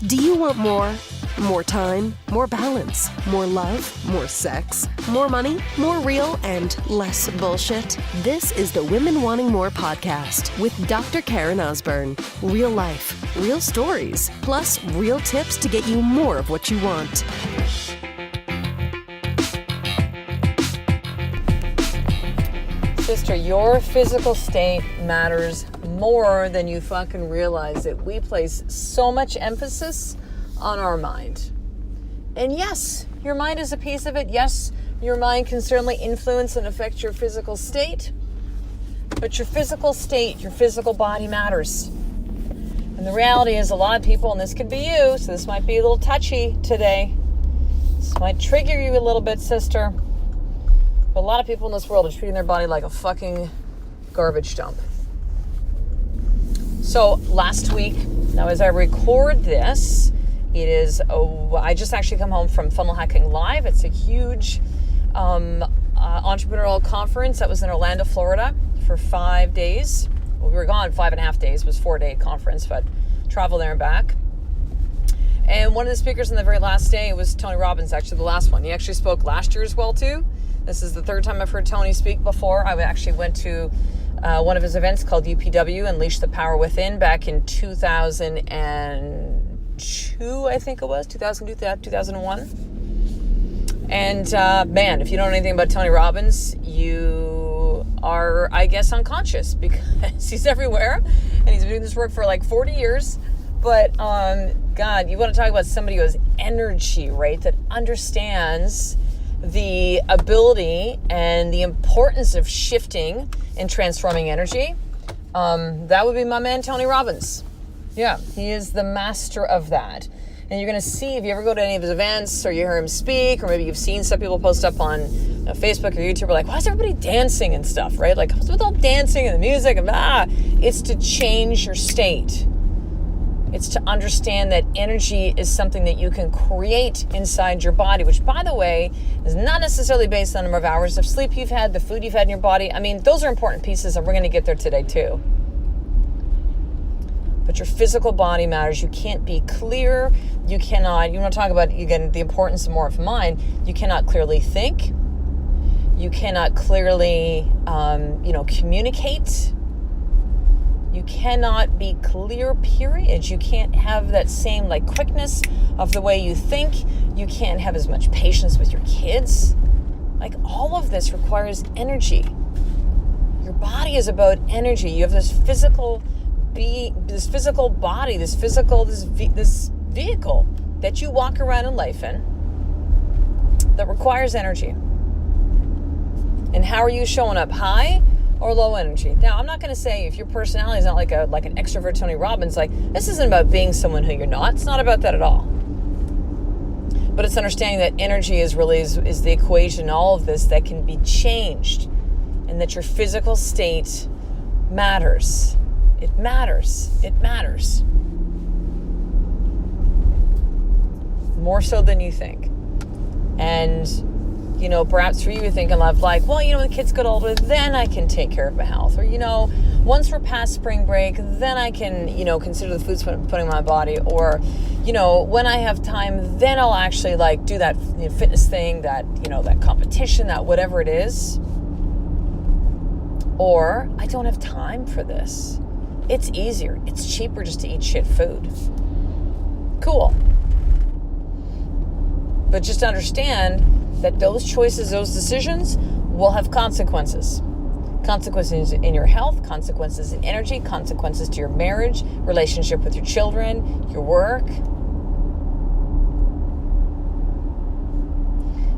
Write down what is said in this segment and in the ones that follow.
Do you want more? More time, more balance, more love, more sex, more money, more real, and less bullshit? This is the Women Wanting More podcast with Dr. Karen Osborne. Real life, real stories, plus real tips to get you more of what you want. Sister, your physical state matters more than you fucking realize it. We place so much emphasis on our mind. And yes, your mind is a piece of it. Yes, your mind can certainly influence and affect your physical state. But your physical state, your physical body matters. And the reality is a lot of people, and this could be you, so this might be a little touchy today. This might trigger you a little bit, sister. But a lot of people in this world are treating their body like a fucking garbage dump. So last week, now as I record this, it is, I just actually come home from Funnel Hacking Live. It's a huge entrepreneurial conference that was in Orlando, Florida for 5 days. Well, we were gone 5.5 days. It was a 4-day conference, but travel there and back. And one of the speakers on the very last day was Tony Robbins, actually the last one. He actually spoke last year as well, too. This is the third time I've heard Tony speak before. I actually went to one of his events called UPW, Unleash the Power Within, back in 2002, I think it was, 2001. And man, if you don't know anything about Tony Robbins, you are, I guess, unconscious because he's everywhere and he's been doing this work for like 40 years. But God, you want to talk about somebody who has energy, right? That understands the ability and the importance of shifting and transforming energy. That would be my man, Tony Robbins. Yeah, he is the master of that. And you're going to see, if you ever go to any of his events or you hear him speak, or maybe you've seen some people post up on Facebook or YouTube, like, why is everybody dancing and stuff, right? Like, what's with all dancing and the music? And it's to change your state. It's to understand that energy is something that you can create inside your body, which, by the way, is not necessarily based on the number of hours of sleep you've had, the food you've had in your body. I mean, those are important pieces, and we're going to get there today, too. But your physical body matters. You can't be clear. You want to talk about, again, the importance of more of mind. You cannot clearly think. You cannot clearly, communicate. You cannot be clear, period. You can't have that same quickness of the way you think. You can't have as much patience with your kids. All of this requires energy. Your body is about energy. You have this physical body, this vehicle that you walk around in life in that requires energy. And how are you showing up? High or low energy? Now, I'm not going to say if your personality is not like an extrovert Tony Robbins, this isn't about being someone who you're not. It's not about that at all. But it's understanding that energy is the equation, all of this that can be changed, and that your physical state matters. It matters. It matters. More so than you think. And perhaps for you, you're thinking when the kids get older, then I can take care of my health. Or, once we're past spring break, then I can, consider the foods I'm putting in my body. Or, when I have time, then I'll actually do that fitness thing, that, that competition, that whatever it is. Or I don't have time for this. It's easier. It's cheaper just to eat shit food. Cool. But just understand that those choices, those decisions will have consequences. Consequences in your health, consequences in energy, consequences to your marriage, relationship with your children, your work.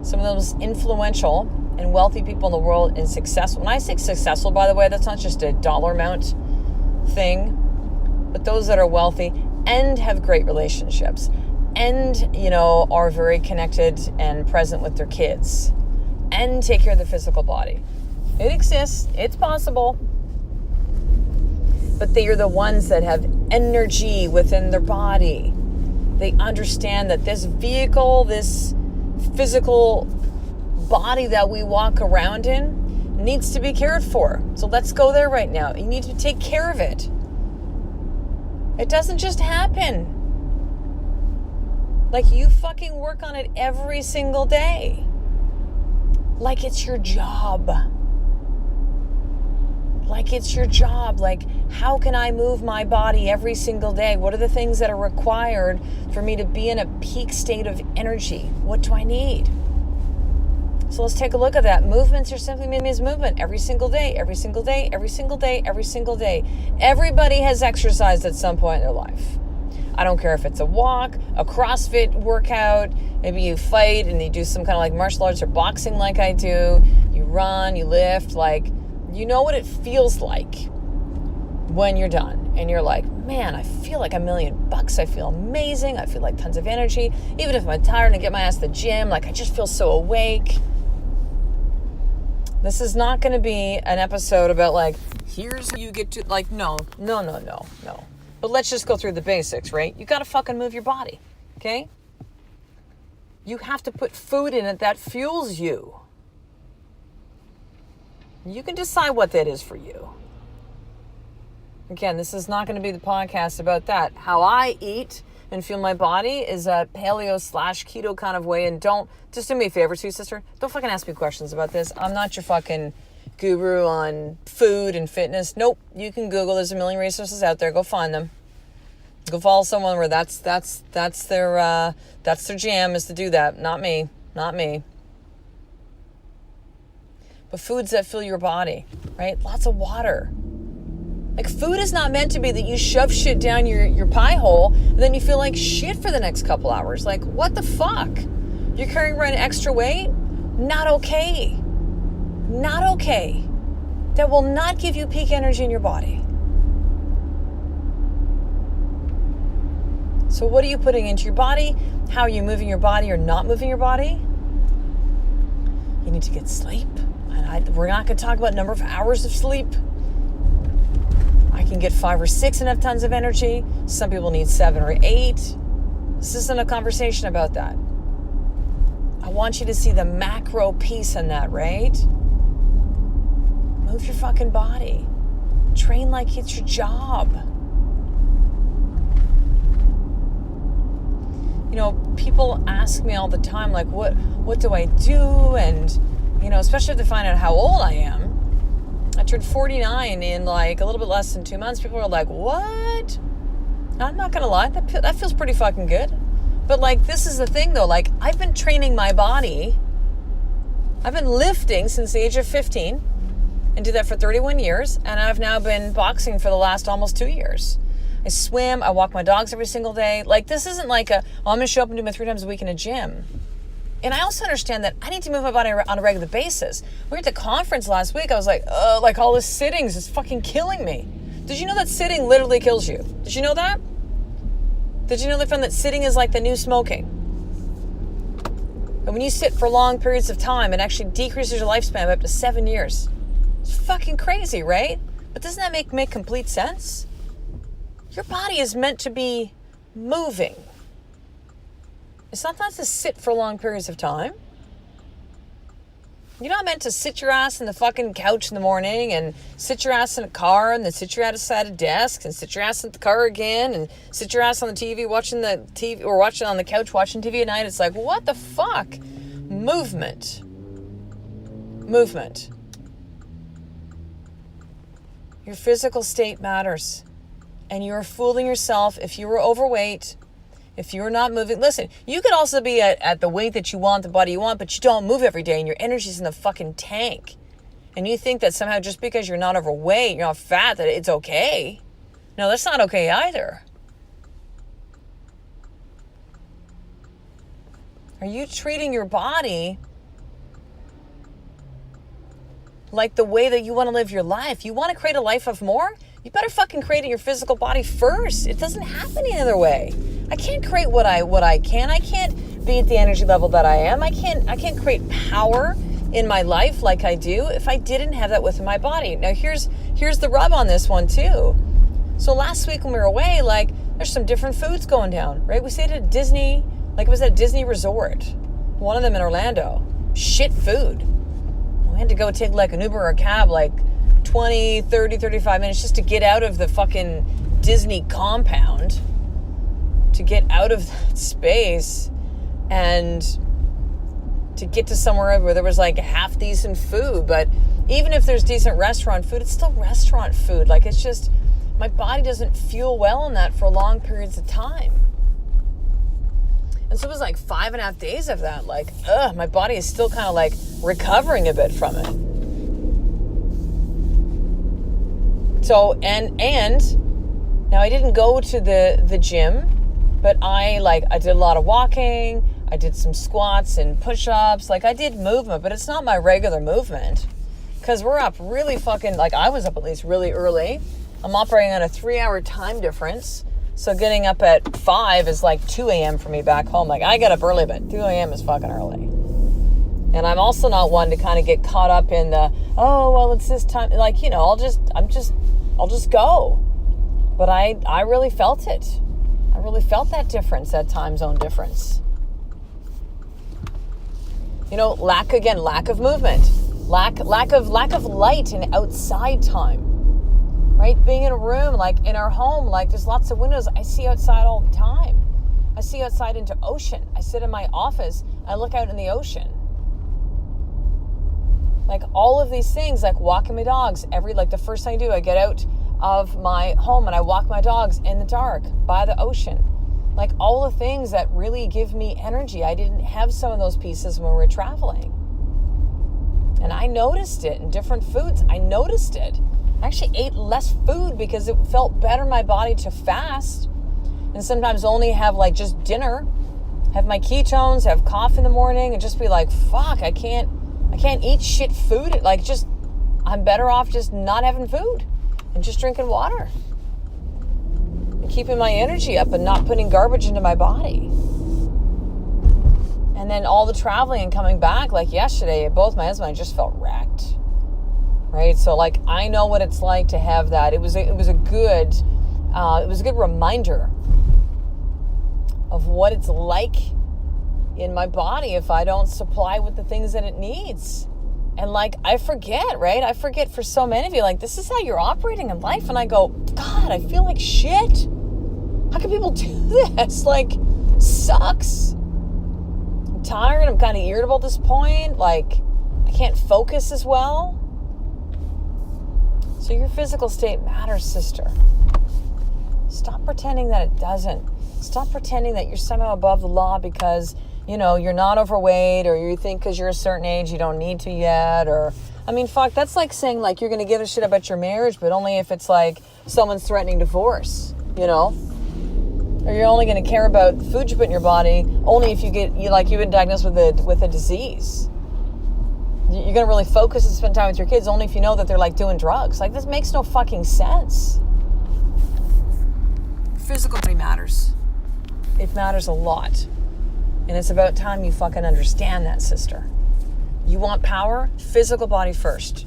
Some of the most influential and wealthy people in the world and successful. When I say successful, by the way, that's not just a dollar amount thing, but those that are wealthy and have great relationships and, are very connected and present with their kids and take care of the physical body. It exists. It's possible. But they are the ones that have energy within their body. They understand that this vehicle, this physical body that we walk around in, needs to be cared for. So let's go there right now. You need to take care of it. It doesn't just happen. Like, you fucking work on it every single day. Like it's your job. Like it's your job. Like, how can I move my body every single day? What are the things that are required for me to be in a peak state of energy? What do I need? So let's take a look at that. Movements are simply means movement every single day, every single day, every single day, every single day. Everybody has exercised at some point in their life. I don't care if it's a walk, a CrossFit workout, maybe you fight and you do some kind of like martial arts or boxing like I do. You run, you lift, like, you know what it feels like when you're done. And you're like, man, I feel like $1,000,000. I feel amazing. I feel like tons of energy. Even if I'm tired and I get my ass to the gym, like I just feel so awake. This is not going to be an episode about like, here's how you get to, like, no. But let's just go through the basics, right? You got to fucking move your body, okay? You have to put food in it that fuels you. You can decide what that is for you. Again, this is not going to be the podcast about that. How I eat and fuel my body is a paleo/keto kind of way. And don't, just do me a favor too, sister. Don't fucking ask me questions about this. I'm not your fucking guru on food and fitness. Nope. You can Google. There's a million resources out there. Go find them. Go follow someone where that's their jam is to do that. Not me. But foods that fill your body, right? Lots of water. Like, food is not meant to be that you shove shit down your pie hole and then you feel like shit for the next couple hours. Like, what the fuck? You're carrying around extra weight? Not okay. Not okay. That will not give you peak energy in your body. So what are you putting into your body? How are you moving your body or not moving your body? You need to get sleep. And we're not going to talk about number of hours of sleep. I can get 5 or 6 and have tons of energy. Some people need 7 or 8. This isn't a conversation about that. I want you to see the macro piece in that, right? Move your fucking body. Train like it's your job. You know, people ask me all the time, like, what do I do? And, you know, especially if they find out how old I am. I turned 49 in like a little bit less than 2 months. People are like, what? I'm not going to lie. That feels pretty fucking good. But like, this is the thing though. Like, I've been training my body. I've been lifting since the age of 15 and did that for 31 years. And I've now been boxing for the last almost 2 years. I swim. I walk my dogs every single day. Like, this isn't like I'm going to show up and do my 3 times a week in a gym. And I also understand that I need to move my body on a regular basis. We were at the conference last week. I was like, like all this sittings is fucking killing me. Did you know that sitting literally kills you? Did you know that? Did you know they found that sitting is like the new smoking? And when you sit for long periods of time, it actually decreases your lifespan by up to 7 years. It's fucking crazy, right? But doesn't that make complete sense? Your body is meant to be moving. It's not meant to sit for long periods of time. You're not meant to sit your ass in the fucking couch in the morning and sit your ass in a car and then sit your ass at a desk and sit your ass in the car again and sit your ass on the TV watching the TV or watching on the couch watching TV at night. It's like, what the fuck? Movement. Your physical state matters. And you're fooling yourself if you were overweight. If you're not moving, listen, you could also be at the weight that you want, the body you want, but you don't move every day and your energy's in the fucking tank. And you think that somehow just because you're not overweight, you're not fat, that it's okay. No, that's not okay either. Are you treating your body like the way that you want to live your life? You want to create a life of more? You better fucking create your physical body first. It doesn't happen any other way. I can't create what I can. I can't be at the energy level that I am. I can't create power in my life like I do if I didn't have that within my body. Now here's the rub on this one too. So last week when we were away, like, there's some different foods going down, right? We stayed at Disney, like it was at a Disney resort. One of them in Orlando. Shit food. We had to go take like an Uber or a cab like 20, 30, 35 minutes just to get out of the fucking Disney compound. to get out of that space and to get to somewhere where there was like half decent food. But even if there's decent restaurant food, it's still restaurant food. Like, it's just, my body doesn't fuel well in that for long periods of time. And so it was like 5.5 days of that. Like, my body is still kind of like recovering a bit from it. So, and now I didn't go to the gym, but I did a lot of walking. I did some squats and push-ups. Like, I did movement, but it's not my regular movement because we're up really fucking, like, I was up at least really early. I'm operating on a 3-hour time difference. So getting up at 5 is like 2 a.m. for me back home. Like, I get up early, but 2 a.m. is fucking early. And I'm also not one to kind of get caught up in the, oh, well, it's this time. Like, you know, I'll just go. But I really felt it. I really felt that difference, that time zone difference. You know, lack of movement, lack of light and outside time, right? Being in a room, like in our home, like there's lots of windows. I see outside all the time. I see outside into ocean. I sit in my office. I look out in the ocean. Like all of these things, like walking my dogs the first thing I do, I get out of my home and I walk my dogs in the dark by the ocean. Like all the things that really give me energy. I didn't have some of those pieces when we were traveling. And I noticed it in different foods. I noticed it. I actually ate less food because it felt better in my body to fast and sometimes only have like just dinner, have my ketones, have coffee in the morning and just be like, fuck, I can't eat shit food. Like just, I'm better off just not having food and just drinking water. And keeping my energy up and not putting garbage into my body. And then all the traveling and coming back, like yesterday, both my husband and I just felt wrecked. Right? So like, I know what it's like to have that. It was a good reminder of what it's like in my body if I don't supply with the things that it needs. And like, I forget, right? I forget for so many of you, like, this is how you're operating in life. And I go, God, I feel like shit. How can people do this? Like, sucks. I'm tired. I'm kind of irritable at this point. Like, I can't focus as well. So your physical state matters, sister. Stop pretending that it doesn't. Stop pretending that you're somehow above the law because, you know, you're not overweight or you think because you're a certain age you don't need to yet. Or, I mean, fuck, that's like saying like you're going to give a shit about your marriage, but only if it's like someone's threatening divorce, you know? Or you're only going to care about the food you put in your body only if you've been diagnosed with a disease. You're going to really focus and spend time with your kids only if you know that they're like doing drugs. Like, this makes no fucking sense. Physical body matters. It matters a lot. And it's about time you fucking understand that, sister. You want power? Physical body first.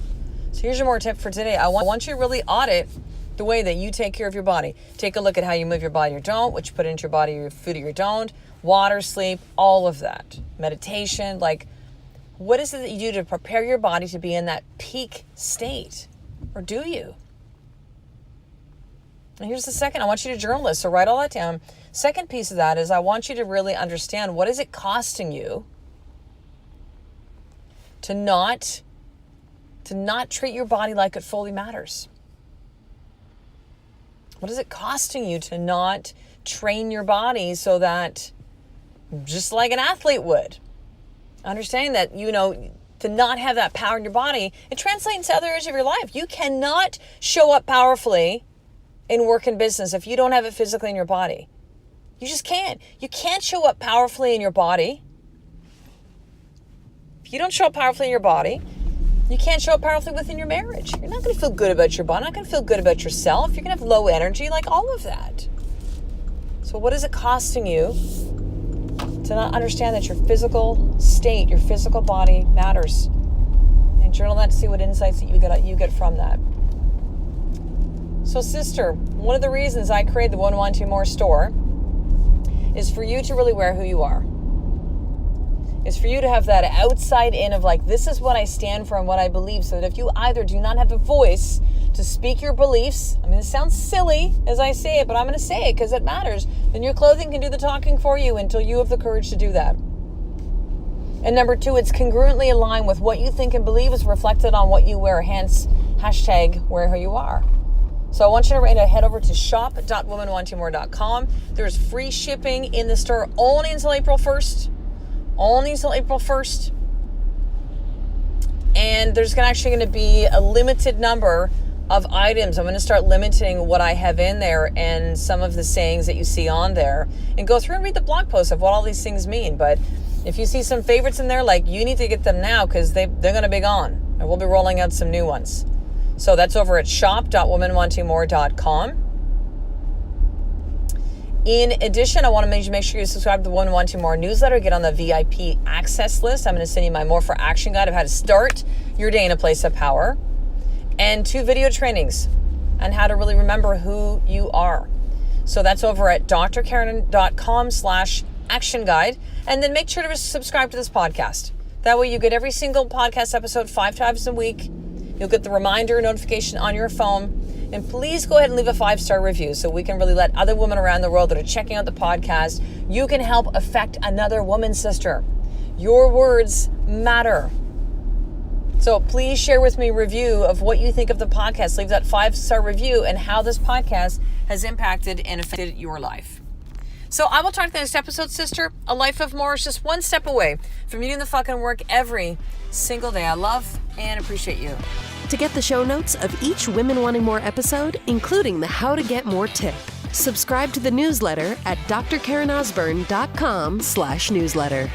So here's your more tip for today. I want you to really audit the way that you take care of your body. Take a look at how you move your body or don't, what you put into your body, your food or you don't, water, sleep, all of that. Meditation, like, what is it that you do to prepare your body to be in that peak state? Or do you? And here's the second. I want you to journal this. So write all that down. Second piece of that is I want you to really understand what is it costing you to not treat your body like it fully matters. What is it costing you to not train your body so that, just like an athlete would, understanding that, you know, to not have that power in your body, it translates to other areas of your life. You cannot show up powerfully in work and business if you don't have it physically in your body. You just can't. You can't show up powerfully in your body. If you don't show up powerfully in your body, you can't show up powerfully within your marriage. You're not going to feel good about your body, not going to feel good about yourself. You're going to have low energy, like all of that. So what is it costing you to not understand that your physical state, your physical body matters? And journal that to see what insights that you get from that. So sister, one of the reasons I created the 112 More store is for you to really wear who you are. It's for you to have that outside in of like, this is what I stand for and what I believe, so that if you either do not have a voice to speak your beliefs. I mean, it sounds silly as I say it, but I'm going to say it because it matters. Then your clothing can do the talking for you until you have the courage to do that. And number 2, it's congruently aligned with what you think and believe is reflected on what you wear, hence hashtag wear who you are. So I want you to head over to shop.womenwantingmore.com. There's free shipping in the store only until April 1st. Only until April 1st. And there's actually going to be a limited number of items. I'm going to start limiting what I have in there and some of the sayings that you see on there, and go through and read the blog post of what all these things mean. But if you see some favorites in there, like, you need to get them now because they're going to be gone, and we'll be rolling out some new ones. So that's over at shop.womenwantingmore.com. In addition, I want to make sure you subscribe to the Women Wanting More newsletter. Get on the VIP access list. I'm going to send you my More for Action guide of how to start your day in a place of power, and 2 video trainings on how to really remember who you are. So that's over at drkaren.com/action guide. And then make sure to subscribe to this podcast. That way you get every single podcast episode 5 times a week. You'll get the reminder notification on your phone. And please go ahead and leave a 5-star review so we can really let other women around the world that are checking out the podcast, you can help affect another woman, sister. Your words matter. So please share with me a review of what you think of the podcast. Leave that 5-star review and how this podcast has impacted and affected your life. So I will talk to you in the next episode, sister. A life of more is just one step away from you doing the fucking work every single day. I love and appreciate you. To get the show notes of each Women Wanting More episode, including the How to Get More tip, subscribe to the newsletter at drkarenosburn.com/newsletter.